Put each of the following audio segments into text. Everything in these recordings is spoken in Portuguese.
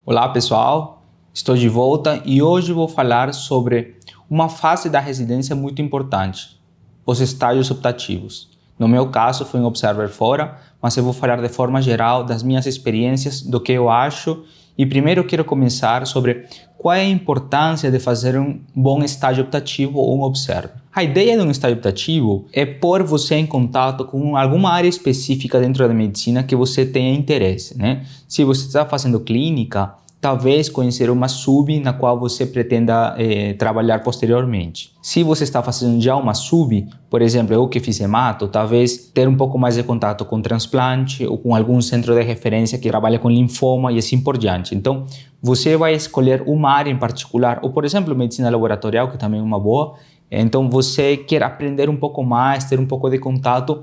Olá pessoal, estou de volta e hoje vou falar sobre uma fase da residência muito importante, os estágios optativos. No meu caso foi um Observer fora, mas eu vou falar de forma geral das minhas experiências, do que eu acho e primeiro eu quero começar sobre qual é a importância de fazer um bom estágio optativo ou um Observer. A ideia de um estágio optativo é pôr você em contato com alguma área específica dentro da medicina que você tenha interesse, né? Se você está fazendo clínica, talvez conhecer uma sub na qual você pretenda trabalhar posteriormente. Se você está fazendo já uma sub, por exemplo, eu que fiz hemato, talvez ter um pouco mais de contato com transplante ou com algum centro de referência que trabalha com linfoma e assim por diante. Então, você vai escolher uma área em particular, ou por exemplo, medicina laboratorial, que também é uma boa. Então, você quer aprender um pouco mais, ter um pouco de contato,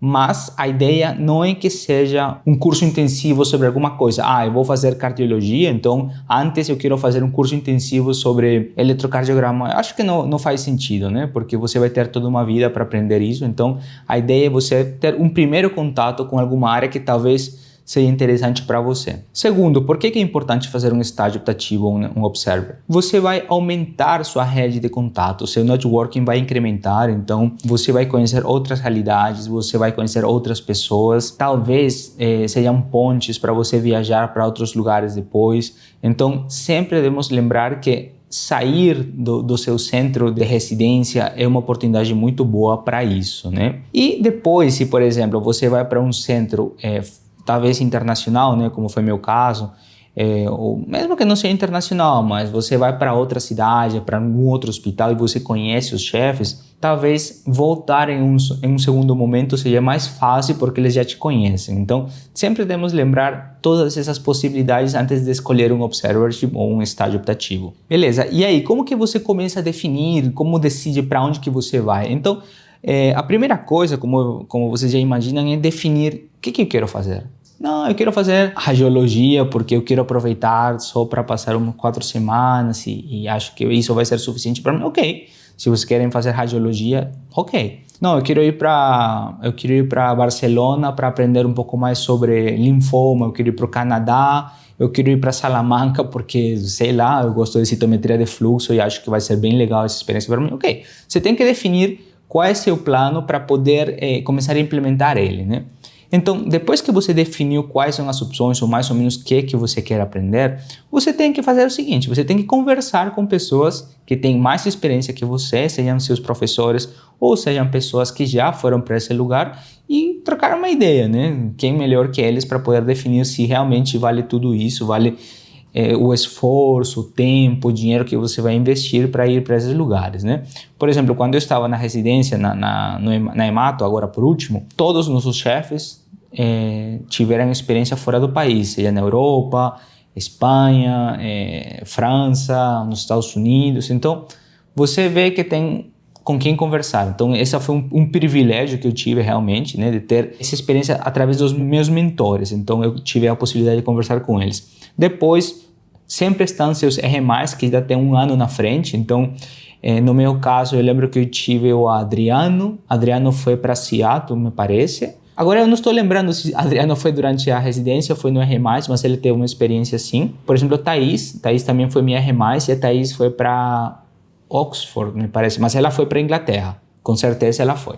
mas a ideia não é que seja um curso intensivo sobre alguma coisa. Eu vou fazer cardiologia, então antes eu quero fazer um curso intensivo sobre eletrocardiograma. Acho que não faz sentido, né? Porque você vai ter toda uma vida para aprender isso. Então, a ideia é você ter um primeiro contato com alguma área que talvez seja interessante para você. Segundo, por que é importante fazer um estágio optativo ou um Observer? Você vai aumentar sua rede de contatos, seu networking vai incrementar, então você vai conhecer outras realidades, você vai conhecer outras pessoas, talvez sejam pontes para você viajar para outros lugares depois. Então, sempre devemos lembrar que sair do seu centro de residência é uma oportunidade muito boa para isso, né? E depois, se por exemplo, você vai para um centro talvez internacional, né, como foi meu caso, ou mesmo que não seja internacional, mas você vai para outra cidade, para algum outro hospital e você conhece os chefes, talvez voltar em um segundo momento seja mais fácil porque eles já te conhecem. Então, sempre devemos lembrar todas essas possibilidades antes de escolher um Observership ou um estágio optativo. Beleza, e aí, como que você começa a definir, como decide para onde que você vai? Então, a primeira coisa, como vocês já imaginam, é definir o que eu quero fazer. Não, eu quero fazer radiologia porque eu quero aproveitar só para passar 4 semanas e acho que isso vai ser suficiente para mim. Ok, se vocês querem fazer radiologia, ok. Não, eu quero ir para Barcelona para aprender um pouco mais sobre linfoma, eu quero ir para o Canadá, eu quero ir para Salamanca porque, sei lá, eu gosto de citometria de fluxo e acho que vai ser bem legal essa experiência para mim. Ok, você tem que definir qual é seu plano para poder começar a implementar ele, né? Então, depois que você definiu quais são as opções ou mais ou menos o que você quer aprender, você tem que fazer o seguinte, você tem que conversar com pessoas que têm mais experiência que você, sejam seus professores ou sejam pessoas que já foram para esse lugar e trocar uma ideia, né? Quem melhor que eles para poder definir se realmente vale tudo isso, vale o esforço, o tempo, o dinheiro que você vai investir para ir para esses lugares, né? Por exemplo, quando eu estava na residência, na hemato, agora por último, todos os nossos chefes tiveram experiência fora do país, seja na Europa, Espanha, França, nos Estados Unidos. Então, você vê que tem com quem conversar. Então, esse foi um privilégio que eu tive realmente, né, de ter essa experiência através dos meus mentores. Então, eu tive a possibilidade de conversar com eles. Depois, sempre estão seus R+, que ainda tem um ano na frente. Então, no meu caso, eu lembro que eu tive o Adriano. Adriano foi para Seattle, me parece. Agora, eu não estou lembrando se Adriano foi durante a residência ou foi no R+, mas ele teve uma experiência assim. Por exemplo, a Thaís também foi minha R+, e a Thaís foi para Oxford, me parece, mas ela foi para a Inglaterra, com certeza ela foi.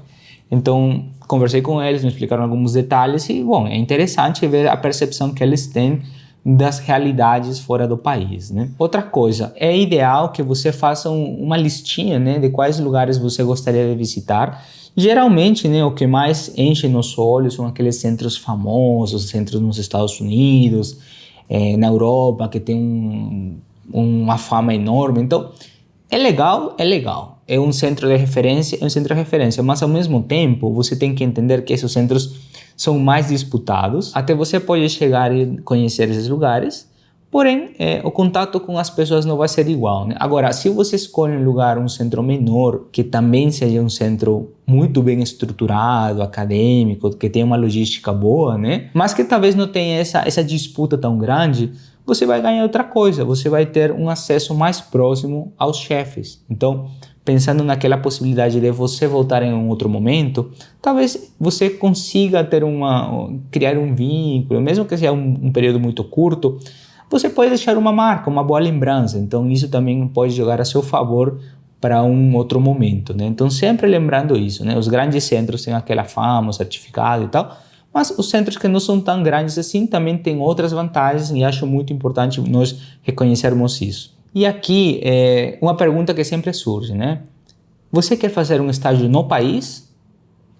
Então, conversei com eles, me explicaram alguns detalhes e, bom, é interessante ver a percepção que eles têm das realidades fora do país, né? Outra coisa, é ideal que você faça uma listinha, né, de quais lugares você gostaria de visitar. Geralmente, né, o que mais enche nos olhos são aqueles centros famosos, centros nos Estados Unidos, na Europa, que tem uma fama enorme. Então, é legal, é um centro de referência, mas ao mesmo tempo você tem que entender que esses centros são mais disputados, até você pode chegar e conhecer esses lugares, porém o contato com as pessoas não vai ser igual, né? Agora, se você escolhe um lugar, um centro menor, que também seja um centro muito bem estruturado, acadêmico, que tenha uma logística boa, né? Mas que talvez não tenha essa disputa tão grande, você vai ganhar outra coisa, você vai ter um acesso mais próximo aos chefes. Então, pensando naquela possibilidade de você voltar em um outro momento, talvez você consiga criar um vínculo, mesmo que seja um período muito curto, você pode deixar uma marca, uma boa lembrança. Então isso também pode jogar a seu favor para um outro momento, né? Então sempre lembrando isso, né? Os grandes centros têm aquela fama, o certificado e tal, mas os centros que não são tão grandes assim também têm outras vantagens e acho muito importante nós reconhecermos isso. E aqui uma pergunta que sempre surge, né? Você quer fazer um estágio no país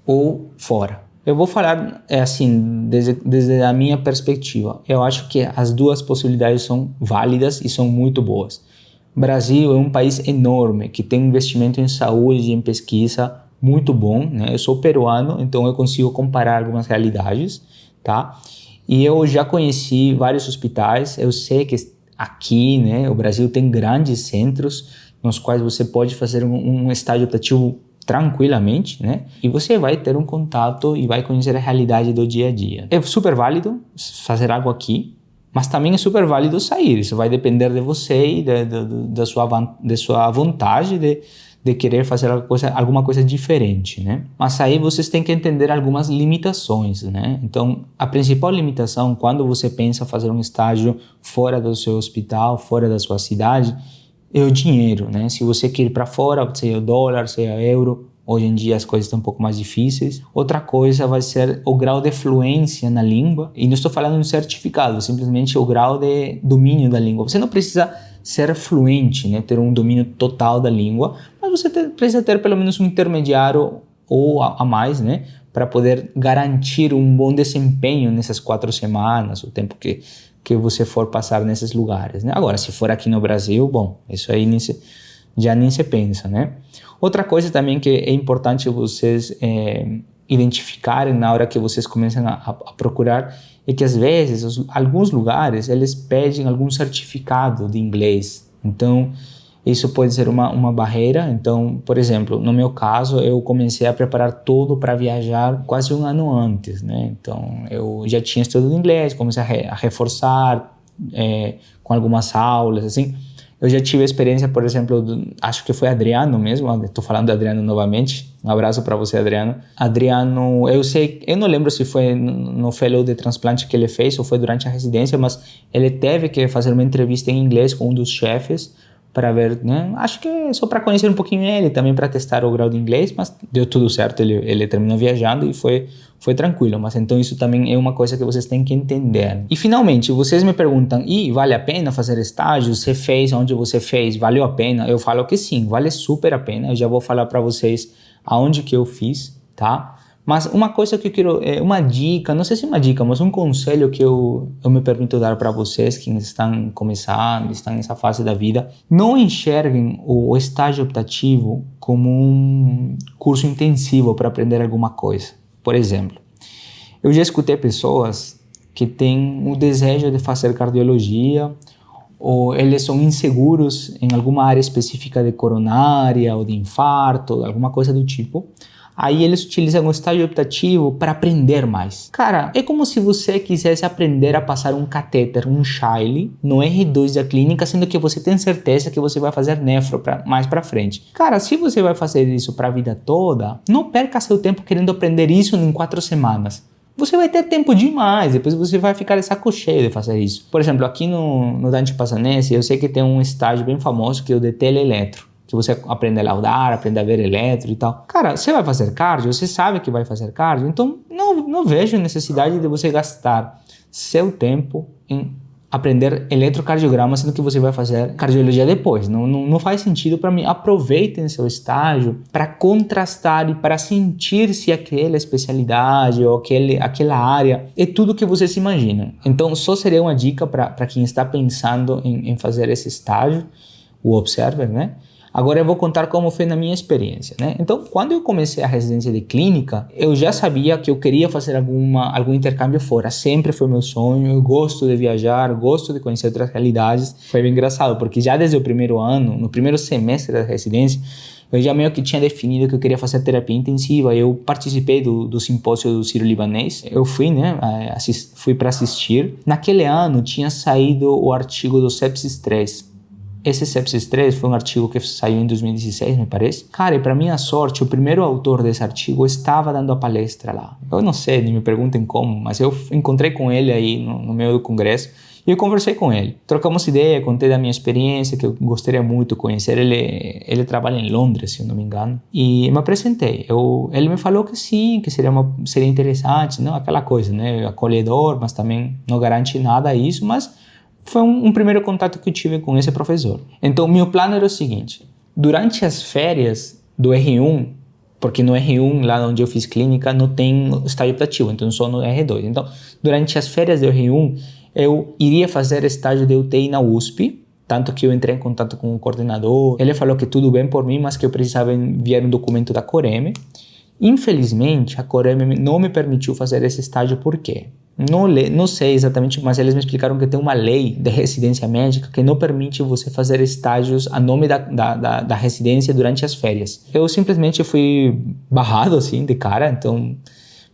ou fora? Eu vou falar assim, desde a minha perspectiva. Eu acho que as duas possibilidades são válidas e são muito boas. O Brasil é um país enorme, que tem um investimento em saúde e em pesquisa muito bom, né? Eu sou peruano, então eu consigo comparar algumas realidades, tá? E eu já conheci vários hospitais, eu sei que aqui, né, o Brasil tem grandes centros nos quais você pode fazer um estágio optativo tranquilamente, né? E você vai ter um contato e vai conhecer a realidade do dia a dia. É super válido fazer algo aqui, mas também é super válido sair. Isso vai depender de você e da sua vontade de querer fazer alguma coisa diferente, né? Mas aí vocês têm que entender algumas limitações, né? Então, a principal limitação quando você pensa fazer um estágio fora do seu hospital, fora da sua cidade, é o dinheiro, né? Se você quer ir para fora, seja o dólar, seja o euro, hoje em dia as coisas estão um pouco mais difíceis. Outra coisa vai ser o grau de fluência na língua. E não estou falando de um certificado, simplesmente o grau de domínio da língua. Você não precisa ser fluente, né? Ter um domínio total da língua, mas você precisa ter pelo menos um intermediário ou a mais, né? Para poder garantir um bom desempenho nessas 4 semanas, o tempo que você for passar nesses lugares, né? Agora, se for aqui no Brasil, bom, isso aí já nem se pensa, né? Outra coisa também que é importante vocês identificarem na hora que vocês começam a procurar é que às vezes alguns lugares eles pedem algum certificado de inglês. Então isso pode ser uma barreira. Então, por exemplo, no meu caso eu comecei a preparar tudo para viajar quase um ano antes, né? Então eu já tinha estudado inglês, comecei a reforçar com algumas aulas, assim. Eu já tive a experiência, por exemplo, acho que foi Adriano mesmo, estou falando de Adriano novamente, um abraço para você, Adriano. Adriano, eu não lembro se foi no fellow de transplante que ele fez ou foi durante a residência, mas ele teve que fazer uma entrevista em inglês com um dos chefes para ver, né? Acho que é só para conhecer um pouquinho ele, também para testar o grau de inglês, mas deu tudo certo, ele terminou viajando e foi tranquilo. Mas então isso também é uma coisa que vocês têm que entender. E finalmente, vocês me perguntam, vale a pena fazer estágio? Você fez onde você fez? Valeu a pena? Eu falo que sim, vale super a pena. Eu já vou falar para vocês aonde que eu fiz, tá? Mas uma coisa que eu quero, uma dica, não sei se é uma dica, mas um conselho que eu me permito dar para vocês que estão começando, estão nessa fase da vida, não enxerguem o estágio optativo como um curso intensivo para aprender alguma coisa. Por exemplo, eu já escutei pessoas que têm o desejo de fazer cardiologia ou eles são inseguros em alguma área específica de coronária ou de infarto, alguma coisa do tipo. Aí eles utilizam o estágio optativo para aprender mais. Cara, é como se você quisesse aprender a passar um catéter, um Shiley, no R2 da clínica, sendo que você tem certeza que você vai fazer nefro mais para frente. Cara, se você vai fazer isso para a vida toda, não perca seu tempo querendo aprender isso em 4 semanas. Você vai ter tempo demais, depois você vai ficar de saco cheio de fazer isso. Por exemplo, aqui no Dante Passanense, eu sei que tem um estágio bem famoso que é o de teleeletro, que você aprende a laudar, aprende a ver eletro e tal. Cara, você vai fazer cardio, você sabe que vai fazer cardio, então não vejo necessidade de você gastar seu tempo em aprender eletrocardiograma, sendo que você vai fazer cardiologia depois. Não faz sentido para mim. Aproveitem seu estágio para contrastar e para sentir se aquela especialidade ou aquela área é tudo que vocês imaginam. Então, só seria uma dica para quem está pensando em fazer esse estágio, o Observer, né? Agora eu vou contar como foi na minha experiência, né? Então, quando eu comecei a residência de clínica, eu já sabia que eu queria fazer algum intercâmbio fora. Sempre foi meu sonho, eu gosto de viajar, gosto de conhecer outras realidades. Foi bem engraçado, porque já desde o primeiro ano, no primeiro semestre da residência, eu já meio que tinha definido que eu queria fazer terapia intensiva. Eu participei do simpósio do Sírio-Libanês. Eu fui, né? Fui para assistir. Naquele ano tinha saído o artigo do Sepsis 3. Esse Sepsis 3 foi um artigo que saiu em 2016, me parece. Cara, e para minha sorte, o primeiro autor desse artigo estava dando a palestra lá. Eu não sei, nem me perguntem como, mas eu encontrei com ele aí no meio do congresso E eu conversei com ele, trocamos ideia, contei da minha experiência, que eu gostaria muito de conhecer. Ele trabalha em Londres, se eu não me engano, e me apresentei. Ele me falou que sim, que seria interessante, não? Aquela coisa, né? Acolhedor, mas também não garante nada a isso, mas foi um primeiro contato que eu tive com esse professor. Então, meu plano era o seguinte: durante as férias do R1, porque no R1, lá onde eu fiz clínica, não tem estágio optativo, então só no R2. Então, durante as férias do R1, eu iria fazer estágio de UTI na USP, tanto que eu entrei em contato com o coordenador. Ele falou que tudo bem por mim, mas que eu precisava enviar um documento da Coreme. Infelizmente, a Coreme não me permitiu fazer esse estágio. Por quê? Não sei exatamente, mas eles me explicaram que tem uma lei de residência médica que não permite você fazer estágios a nome da residência durante as férias. Eu simplesmente fui barrado assim de cara, então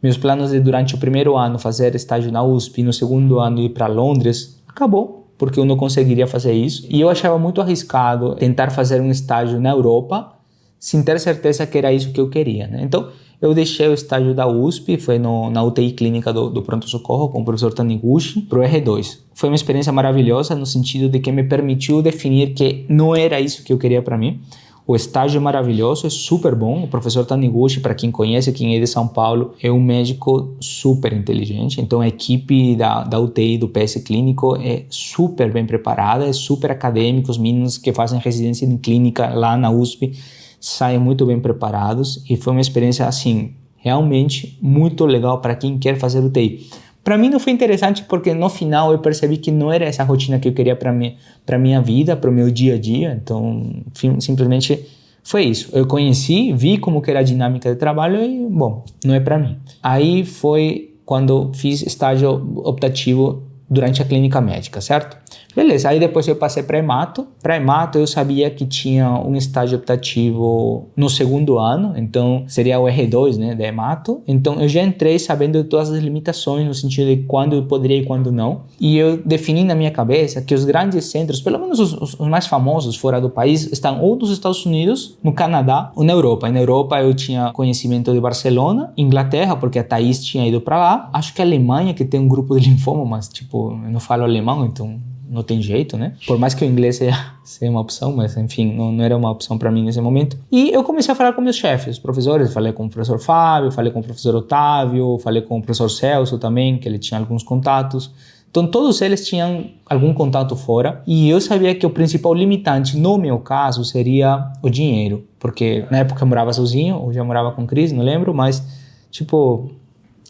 meus planos de durante o primeiro ano fazer estágio na USP e no segundo ano ir para Londres acabou, porque eu não conseguiria fazer isso. E eu achava muito arriscado tentar fazer um estágio na Europa sem ter certeza que era isso que eu queria, né? Então, eu deixei o estágio da USP, foi na UTI clínica do pronto-socorro com o professor Taniguchi, para o R2. Foi uma experiência maravilhosa no sentido de que me permitiu definir que não era isso que eu queria para mim. O estágio é maravilhoso, é super bom. O professor Taniguchi, para quem conhece, quem é de São Paulo, é um médico super inteligente. Então, a equipe da UTI, do PS Clínico, é super bem preparada, é super acadêmica. Os meninos que fazem residência em clínica lá na USP saem muito bem preparados, e foi uma experiência assim realmente muito legal para quem quer fazer UTI. Para mim não foi interessante porque no final eu percebi que não era essa rotina que eu queria para minha vida, para o meu dia a dia. Então simplesmente foi isso. Eu conheci, vi como que era a dinâmica de trabalho e bom, não é para mim. Aí foi quando fiz estágio optativo durante a clínica médica, certo? Beleza, aí depois eu passei para hemato. Para hemato eu sabia que tinha um estágio optativo no segundo ano, então seria o R2, né, de hemato. Então eu já entrei sabendo de todas as limitações, no sentido de quando eu poderia e quando não. E eu defini na minha cabeça que os grandes centros, pelo menos os mais famosos fora do país, estão ou nos Estados Unidos, no Canadá ou na Europa. E na Europa eu tinha conhecimento de Barcelona, Inglaterra, porque a Thaís tinha ido para lá. Acho que a Alemanha, que tem um grupo de linfoma, mas tipo, eu não falo alemão, então não tem jeito, né? Por mais que o inglês seja uma opção, mas enfim, não era uma opção para mim nesse momento. E eu comecei a falar com meus chefes, os professores. Falei com o professor Fábio, falei com o professor Otávio, falei com o professor Celso também, que ele tinha alguns contatos. Então todos eles tinham algum contato fora, e eu sabia que o principal limitante no meu caso seria o dinheiro, porque na época eu morava sozinho, ou já morava com Cris, não lembro, mas tipo,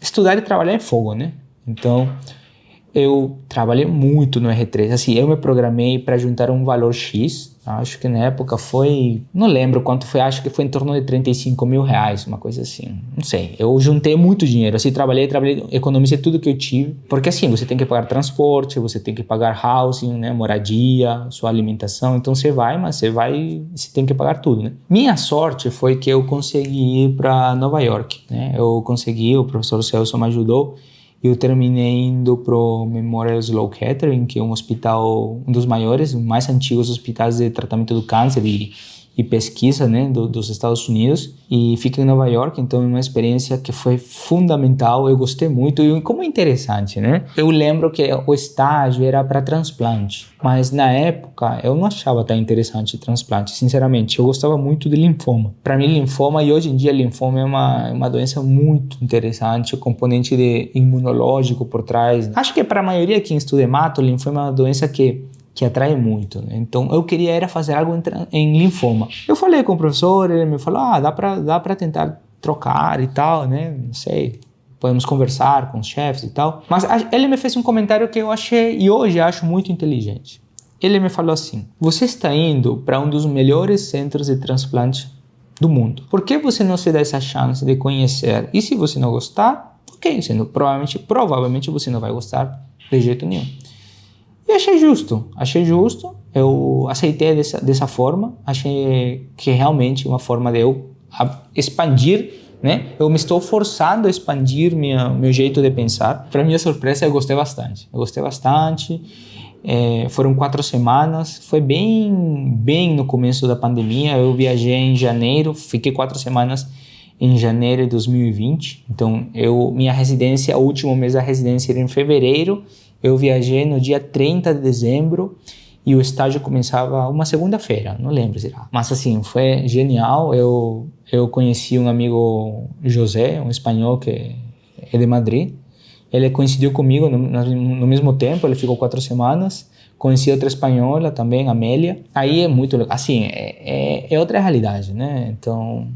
estudar e trabalhar é fogo, né? Então eu trabalhei muito no R3, assim, eu me programei para juntar um valor X, acho que na época foi, não lembro quanto foi, acho que foi em torno de 35 mil reais, uma coisa assim, não sei, eu juntei muito dinheiro, assim, trabalhei, economizei tudo que eu tive, porque assim, você tem que pagar transporte, você tem que pagar housing, né, moradia, sua alimentação, então você tem que pagar tudo, né. Minha sorte foi que eu consegui ir para Nova York, né, o professor Celso me ajudou. Eu terminei indo pro Memorial Sloan Kettering, que é um hospital, um dos maiores, mais antigos hospitais de tratamento do câncer e pesquisa, né, dos Estados Unidos, e fica em Nova York. Então é uma experiência que foi fundamental, eu gostei muito. E como é interessante, né? Eu lembro que o estágio era para transplante, mas na época eu não achava tão interessante transplante, sinceramente. Eu gostava muito de linfoma. Para mim, linfoma, e hoje em dia linfoma é uma doença muito interessante, o componente imunológico por trás. Acho que para a maioria quem estuda hemato, linfoma é uma doença que atrai muito, né? Então eu queria fazer algo em linfoma. Eu falei com o professor, ele me falou, dá para tentar trocar e tal, né? Não sei, podemos conversar com os chefes e tal. Mas ele me fez um comentário que eu achei, e hoje acho muito inteligente. Ele me falou assim: você está indo para um dos melhores centros de transplante do mundo. Por que você não se dá essa chance de conhecer? E se você não gostar, ok, provavelmente você não vai gostar de jeito nenhum. E achei justo, eu aceitei dessa forma, achei que realmente uma forma de eu expandir, né? Eu me estou forçando a expandir meu jeito de pensar. Para minha surpresa, eu gostei bastante. Foram 4 semanas, foi bem no começo da pandemia. Eu viajei em janeiro, fiquei 4 semanas em janeiro de 2020. Então, o último mês da residência era em fevereiro, Eu viajei no dia 30 de dezembro e o estágio começava uma segunda-feira, não lembro se era. Mas assim, foi genial. Eu conheci um amigo, José, um espanhol que é de Madrid. Ele coincidiu comigo no mesmo tempo, ele ficou 4 semanas. Conheci outra espanhola também, Amélia. Aí é muito legal. Assim, é outra realidade, né? Então,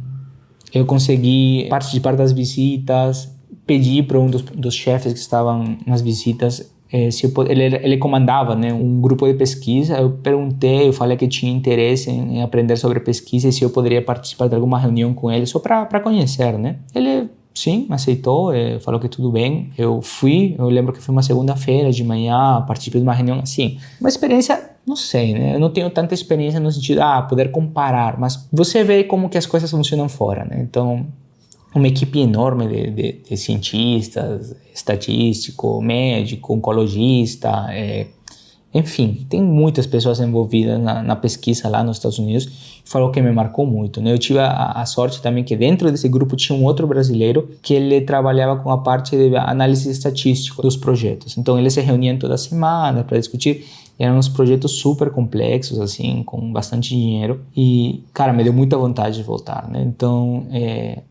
eu consegui participar das visitas, pedi para um dos chefes que estavam nas visitas, se ele comandava, né, um grupo de pesquisa. Eu perguntei, eu falei que tinha interesse em aprender sobre pesquisa e se eu poderia participar de alguma reunião com ele, só para conhecer, né? Ele, sim, aceitou, falou que tudo bem. Eu fui, eu lembro que foi uma segunda-feira de manhã, participei de uma reunião, assim, uma experiência, não sei, né? Eu não tenho tanta experiência no sentido, poder comparar, mas você vê como que as coisas funcionam fora, né? Então, uma equipe enorme de cientistas, estatístico, médico, oncologista, enfim, tem muitas pessoas envolvidas na pesquisa lá nos Estados Unidos. Falou que me marcou muito, né? Eu tive a sorte também que dentro desse grupo tinha um outro brasileiro que ele trabalhava com a parte de análise estatística dos projetos. Então eles se reuniam toda semana para discutir. Eram uns projetos super complexos, assim, com bastante dinheiro. E, cara, me deu muita vontade de voltar, né? Então,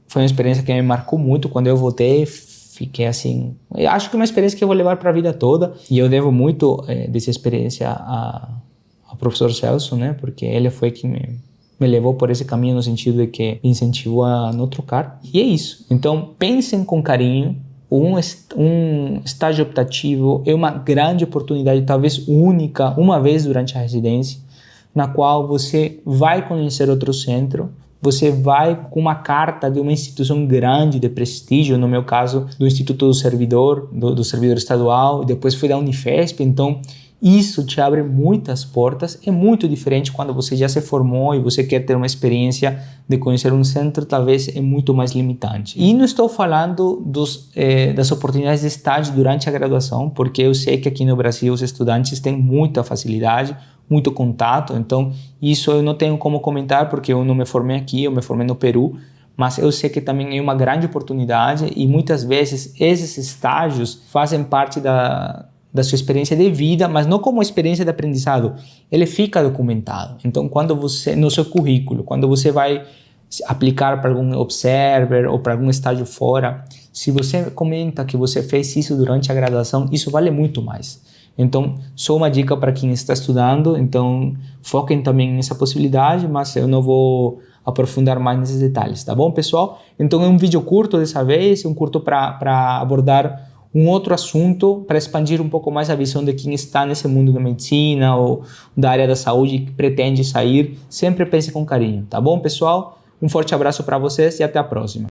foi uma experiência que me marcou muito. Quando eu voltei, fiquei assim... Eu acho que é uma experiência que eu vou levar para a vida toda. E eu devo muito dessa experiência ao professor Celso, né? Porque ele foi que me levou por esse caminho no sentido de que me incentivou a não trocar. E é isso. Então, pensem com carinho. Um estágio optativo é uma grande oportunidade, talvez única, uma vez durante a residência, na qual você vai conhecer outro centro, você vai com uma carta de uma instituição grande de prestígio, no meu caso, do Instituto do Servidor, do Servidor Estadual, e depois fui da Unifesp. Então, isso te abre muitas portas. É muito diferente quando você já se formou e você quer ter uma experiência de conhecer um centro, talvez é muito mais limitante. E não estou falando das oportunidades de estágio durante a graduação, porque eu sei que aqui no Brasil os estudantes têm muita facilidade, muito contato, então isso eu não tenho como comentar porque eu não me formei aqui, eu me formei no Peru, mas eu sei que também é uma grande oportunidade e muitas vezes esses estágios fazem parte da sua experiência de vida, mas não como experiência de aprendizado. Ele fica documentado. Então, quando você, no seu currículo, quando você vai aplicar para algum observer ou para algum estágio fora, se você comenta que você fez isso durante a graduação, isso vale muito mais. Então, só uma dica para quem está estudando. Então, foquem também nessa possibilidade, mas eu não vou aprofundar mais nesses detalhes, tá bom, pessoal? Então, é um vídeo curto dessa vez, um curto para abordar um outro assunto, para expandir um pouco mais a visão de quem está nesse mundo da medicina ou da área da saúde e que pretende sair. Sempre pense com carinho, tá bom, pessoal? Um forte abraço para vocês e até a próxima.